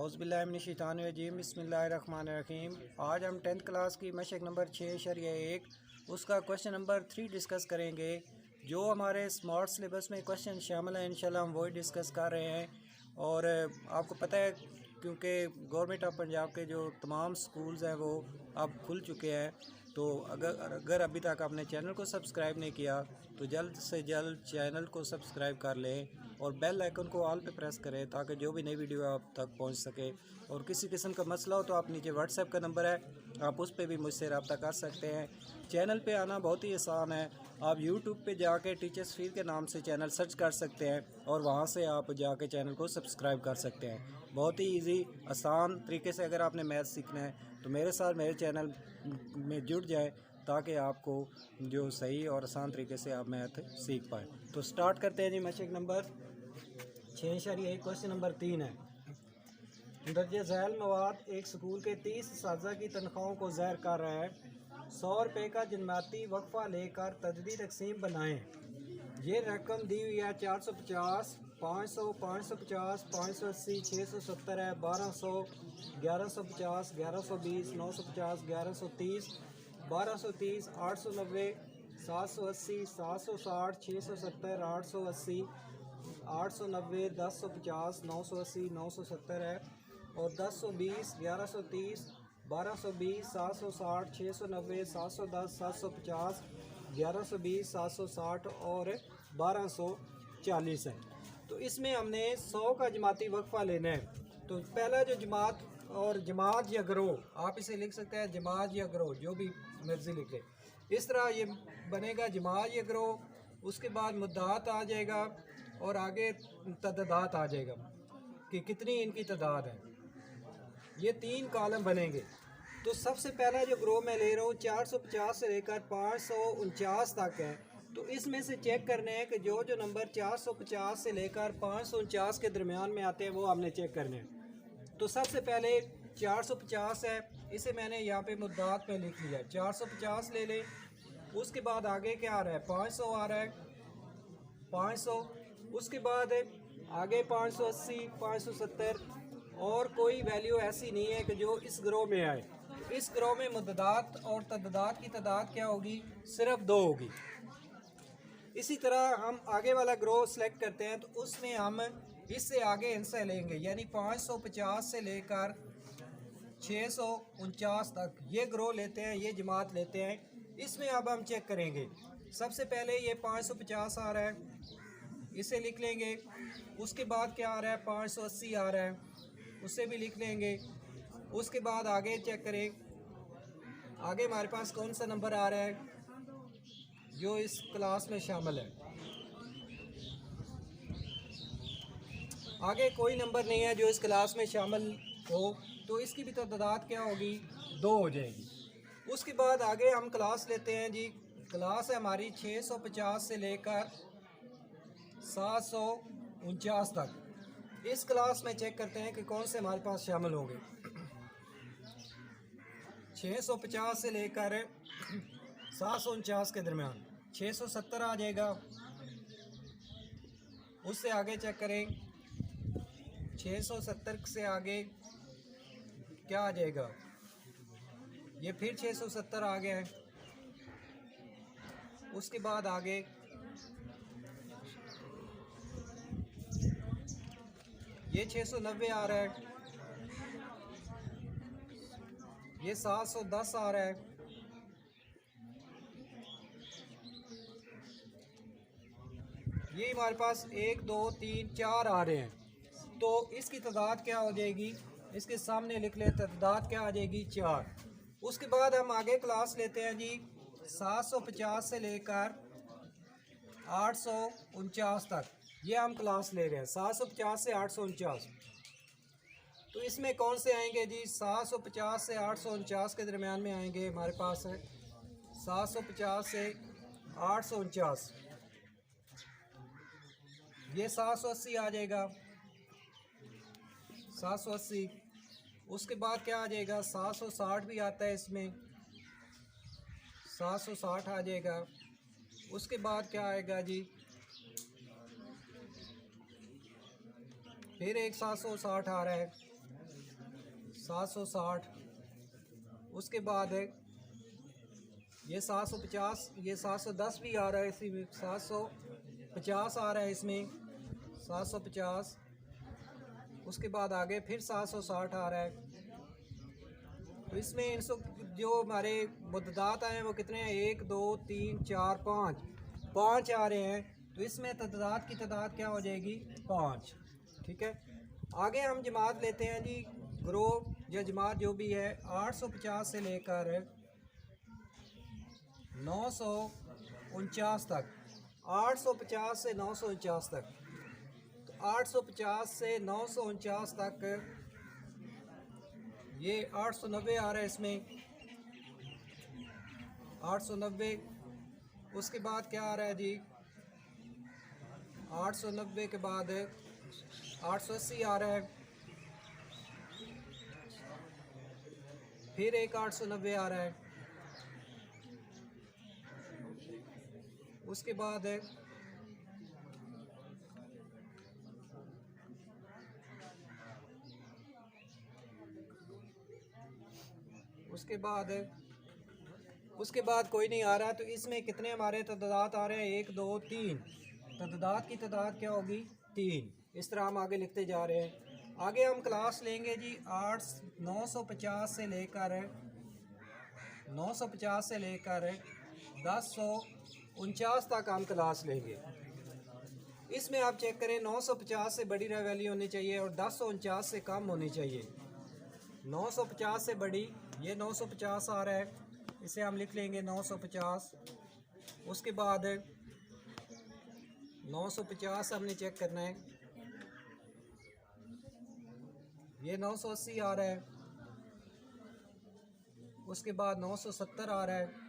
औज़ुबिल्लाहिमिनश्शैतानिर्रजीम बिस्मिल्लाहिर्रहमानिर्रहीम। आज हम 10th क्लास की मशक नंबर 6.1 उसका क्वेश्चन नंबर 3 डिस्कस करेंगे। जो हमारे स्मार्ट सिलेबस में क्वेश्चन शामिल हैं इंशाल्लाह हम वही डिस्कस कर रहे हैं। और आपको पता है क्योंकि गवर्नमेंट ऑफ पंजाब के जो तमाम स्कूल्स हैं वो अब खुल चुके हैं, तो अगर अभी तक आपने चैनल को सब्सक्राइब नहीं किया तो जल्द से जल्द चैनल को सब्सक्राइब कर लें और बेल आइकन को ऑल पे प्रेस करें ताकि जो भी नई वीडियो आप तक पहुंच सके। और किसी किस्म का मसला हो तो आप नीचे व्हाट्सएप का नंबर है, आप उस पर भी मुझसे रब्ता कर सकते हैं। चैनल पे आना बहुत ही आसान है, आप यूट्यूब पे जाके टीचर्स फील्ड के नाम से चैनल सर्च कर सकते हैं और वहाँ से आप जाके चैनल को सब्सक्राइब कर सकते हैं। बहुत ही ईजी आसान तरीके से अगर आपने मैथ सीखना है तो मेरे साथ मेरे चैनल में जुड़ जाए ताकि आपको जो सही और आसान तरीके से आप मैथ सीख पाएँ। तो स्टार्ट करते हैं जी। मशक नंबर 6.1 क्वेश्चन नंबर 3 है। दर्जे झैल मवाद एक स्कूल के 30 असातिज़ा की तनख्वाहों को ज़ाहिर कर रहा है। 100 रुपये का जन्माती वक्फा लेकर तजदी तकसीम बनाएं। ये रकम दी हुई है 450, 500, 550, 580, 670 है, 1200, 1150, 1120, 950, 1130, 1230, 890, 780, 760, 670, 880, 890, 1050, 980, 970 है और 1020, 1130, 1220, 760, 690, 710, 750, 1120, 760 और 1240 है। तो इसमें हमने 100 का जमाती वक्फा लेना है। तो पहला जो जमात और जमात या ग्रोह, आप इसे लिख सकते हैं जमात या ग्रोह, जो भी मर्जी लिख ले। इस तरह ये बनेगा जमात या ग्रोह। उसके बाद मुद्दात आ जाएगा और आगे तदादात आ जाएगा कि कितनी इनकी तादाद है। ये 3 कॉलम बनेंगे। तो सबसे पहला जो ग्रोह मैं ले रहा हूँ 450 से लेकर 549 तक है। तो इसमें से चेक करने हैं कि जो जो नंबर 450 से लेकर 549 के दरमियान में आते हैं वो हमने चेक करने हैं। तो सबसे पहले 450 है, इसे मैंने यहाँ पे मुद्दात में लिख लिया 450 ले लें। उसके बाद आगे क्या आ रहा है 500 आ रहा है 500। उसके बाद आगे 580, 570 और कोई वैल्यू ऐसी नहीं है कि जो इस ग्रोह में आए। इस ग्रोह में मुद्दात और तदादात की तादाद क्या होगी, सिर्फ 2 होगी। इसी तरह हम आगे वाला ग्रोह सेलेक्ट करते हैं तो उसमें हम इससे आगे हिस्सा लेंगे, यानी 550 से लेकर 649 तक ये ग्रोह लेते हैं, ये जमात लेते हैं। इसमें अब हम चेक करेंगे। सबसे पहले ये 550 आ रहा है, इसे लिख लेंगे। उसके बाद क्या आ रहा है 580 आ रहा है, उसे भी लिख लेंगे। उसके बाद आगे चेक करें, आगे हमारे पास कौन सा नंबर आ रहा है जो इस क्लास में शामिल है। आगे कोई नंबर नहीं है जो इस क्लास में शामिल हो, तो इसकी भी तादाद क्या होगी 2 हो जाएगी। उसके बाद आगे हम क्लास लेते हैं जी। क्लास है हमारी 650 से लेकर 749 तक। इस क्लास में चेक करते हैं कि कौन से हमारे पास शामिल होंगे। 650 से लेकर 749 के दरमियान 670 आ जाएगा। उससे आगे चेक करें 670 से आगे क्या आ जाएगा, ये फिर 670 आ गया है। उसके बाद आगे ये 690 आ रहा है, ये 710 आ रहा है, ये हमारे पास 1 2 3 4 आ रहे हैं। तो इसकी तादाद क्या हो जाएगी, इसके सामने लिख ले, तादाद क्या आ जाएगी 4। उसके बाद हम आगे क्लास लेते हैं जी 750 से लेकर 849 तक। ये हम क्लास ले रहे हैं 750 से 849। तो इसमें कौन से आएंगे जी 750 से 849 के दरमियान में आएंगे। हमारे पास है 750 से 849, ये 780 आ जाएगा 780। उसके बाद क्या आ जाएगा 760 भी आता है इसमें, 760 आ जाएगा। उसके बाद क्या आएगा जी फिर एक 760 आ रहा है, 760, उसके बाद है ये 750, ये 710 भी आ रहा है, इसी में 750 आ रहा है, इसमें 750, उसके बाद आगे फिर 760 आ रहा है। तो इसमें इनसे जो हमारे मुद्दात आए हैं वो कितने हैं, 1 2 3 4 5 आ रहे हैं। तो इसमें तदाद की तादाद क्या हो जाएगी, 5। ठीक है, आगे हम जमात लेते हैं जी, ग्रुप या जमात जो भी है 850 से लेकर 949 तक, 850 से 949 तक। तो 850 से 949 तक ये 890 आ रहा है, इसमें 890। उसके बाद क्या आ रहा है जी, 890 के बाद 880 आ रहा है, फिर एक 890 आ रहा है, उसके बाद उसके बाद कोई नहीं आ रहा। तो इसमें कितने हमारे तदाद आ रहे हैं, 1 2 3। तदाद की तादाद क्या होगी, 3। इस तरह हम आगे लिखते जा रहे हैं। आगे हम क्लास लेंगे जी 950 से लेकर 1049 तक हम क्लास लेंगे। इसमें आप चेक करें, 950 से बड़ी वैल्यू होनी चाहिए और 1049 से कम होनी चाहिए। 950 से बड़ी, ये 950 आ रहा है, इसे हम लिख लेंगे 950। उसके बाद 950 हमने चेक करना है, ये 980 आ रहा है, उसके बाद 970 आ रहा है,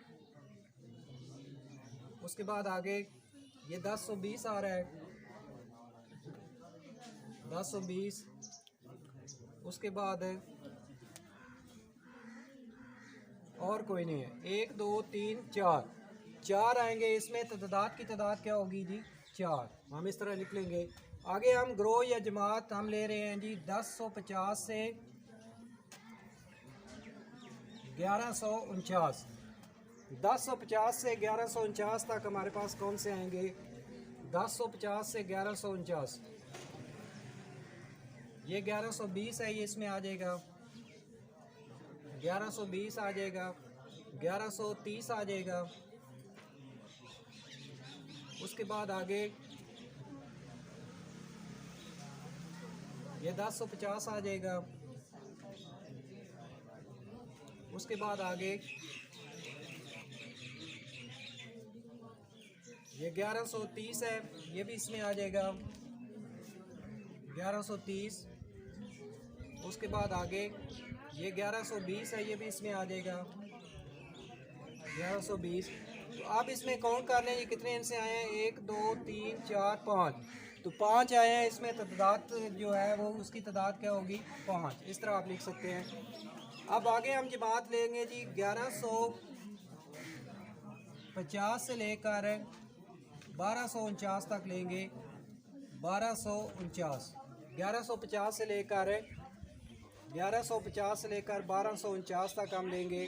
उसके बाद आगे ये 1020 आ रहा है, 1020। उसके बाद और कोई नहीं है, 1 2 3 4 आएंगे इसमें। तो तदाद की तादाद क्या होगी जी, 4। हम इस तरह लिख लेंगे। आगे हम ग्रो या जमात हम ले रहे हैं जी 1050 से 1149। 1050 से 1149 तक हमारे पास कौन से आएंगे, 1050 से 1149। ये 1120 है, ये इसमें आ जाएगा, 1120 आ जाएगा, 1130 आ जाएगा। उसके बाद आगे ये 1050 आ जाएगा। उसके बाद आगे ये 1130 है, ये भी इसमें आ जाएगा, 1130। उसके बाद आगे ये 1120 है, ये भी इसमें आ जाएगा, 1120। तो आप इसमें काउंट कर लें, ये कितने इनसे आए हैं, 1 2 3 4 5। तो 5 आए हैं इसमें। तादाद जो है वो उसकी तादाद क्या होगी, 5। इस तरह आप लिख सकते हैं। अब आगे हम जमात लेंगे जी 1150 से लेकर 1249 तक लेंगे। 1249, 1150 से लेकर 1249 तक हम लेंगे।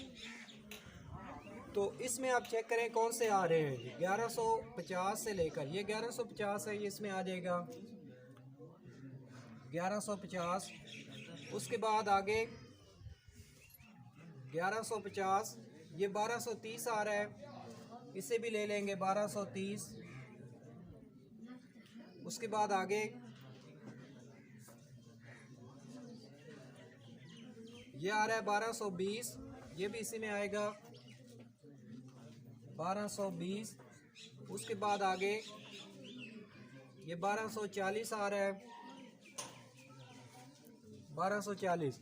तो इसमें आप चेक करें कौन से आ रहे हैं जी, 1150 से लेकर, ये 1150 है, ये इसमें आ जाएगा 1150। उसके बाद आगे 1150, ये 1230 आ रहा है, इसे भी ले लेंगे 1230। उसके बाद आगे ये आ रहा है 1220, ये भी इसी में आएगा 1220। उसके बाद आगे ये 1240 आ रहा है, 1240।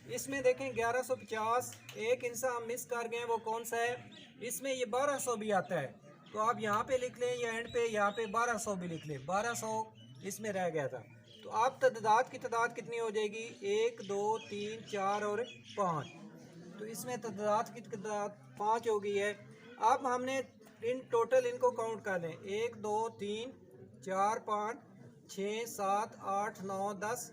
इसमें देखें 1150, एक इंसान हम मिस कर गए, वो कौन सा है, इसमें ये 1200 भी आता है। तो आप यहाँ पे लिख लें या एंड पे यहाँ पे 1200 भी लिख लें, 1200 इसमें रह गया था। तो आप तदाद की तादाद कितनी हो जाएगी, 1 2 3 4 और 5। तो इसमें तदाद की तादाद 5 हो गई है। अब हमने इन टोटल इनको काउंट कर लें, 1 2 3 4 5 6 7 8 9 10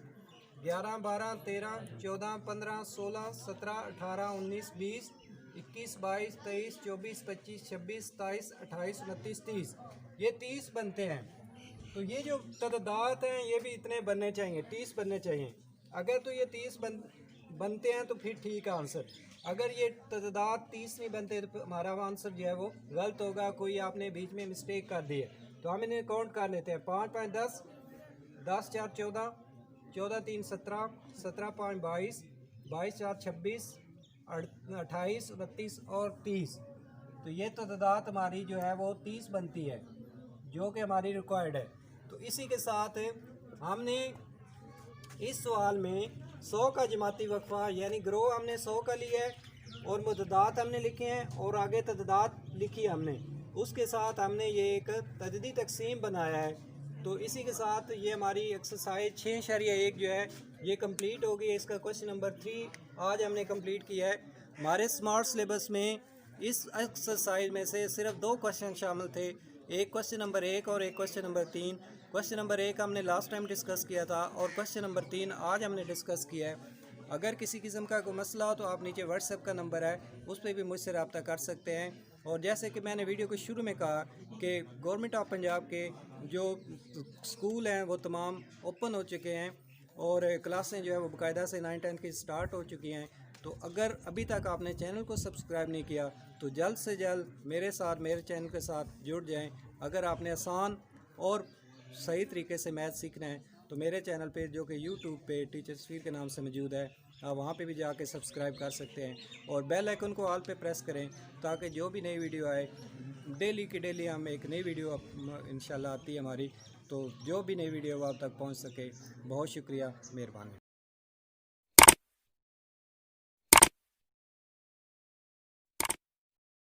11, 12, 13, 14, 15, 16, 17, 18, 19, 20, 21, 22, 23, 24, 25, 26, 27, 28, 29, 30। ये 30 बनते हैं। तो ये जो तदाद हैं ये भी इतने बनने चाहिए, 30 बनने चाहिए। अगर तो ये 30 बनते हैं तो फिर ठीक है आंसर। अगर ये तदाद 30 नहीं बनते तो हमारा आंसर जो है वो गलत होगा, कोई आपने बीच में मिस्टेक कर दी है। तो हम इन्हें काउंट कर लेते हैं। 5, 5, 10, 10, 4, 14, 14, 3, 17, 17, 5, 22, 22, 4, 26, 28, 29 और 30। तो ये तदाद हमारी जो है वो 30 बनती है, जो कि हमारी रिक्वायर्ड है। तो इसी के साथ हमने इस सवाल में 100 का जमाती वक्फा यानी ग्रो हमने 100 का लिया है और मुतदात हमने लिखे हैं और आगे तदाद लिखी है हमने। उसके साथ हमने ये एक तजदी तकसीम बनाया है। तो इसी के साथ ये हमारी एक्सरसाइज 6.1 जो है ये कंप्लीट हो गई है। इसका क्वेश्चन नंबर 3 आज हमने कंप्लीट किया है। हमारे स्मार्ट सिलेबस में इस एक्सरसाइज में से सिर्फ 2 क्वेश्चन शामिल थे, एक क्वेश्चन नंबर 1 और एक क्वेश्चन नंबर 3। क्वेश्चन नंबर 1 हमने लास्ट टाइम डिस्कस किया था और क्वेश्चन नंबर 3 आज हमने डिस्कस किया है। अगर किसी किस्म का कोई मसला हो तो आप नीचे व्हाट्सएप का नंबर है उस पर भी मुझसे रब्ता कर सकते हैं। और जैसे कि मैंने वीडियो के शुरू में कहा कि गवर्नमेंट ऑफ पंजाब के जो स्कूल हैं वो तमाम ओपन हो चुके हैं और क्लासें जो है वो बाकायदा से 9, 10 की स्टार्ट हो चुकी हैं। तो अगर अभी तक आपने चैनल को सब्सक्राइब नहीं किया तो जल्द से जल्द मेरे चैनल के साथ जुड़ जाएं। अगर आपने आसान और सही तरीके से मैथ सीखना है तो मेरे चैनल पे जो कि यूट्यूब पे टीचर तस्वीर के नाम से मौजूद है, आप वहाँ पे भी जाके सब्सक्राइब कर सकते हैं और बेल आइकन को ऑल पे प्रेस करें ताकि जो भी नई वीडियो आए डेली की डेली हम एक नई वीडियो इंशाल्लाह आती है हमारी, तो जो भी नई वीडियो आप तक पहुँच सके। बहुत शुक्रिया, मेहरबानी।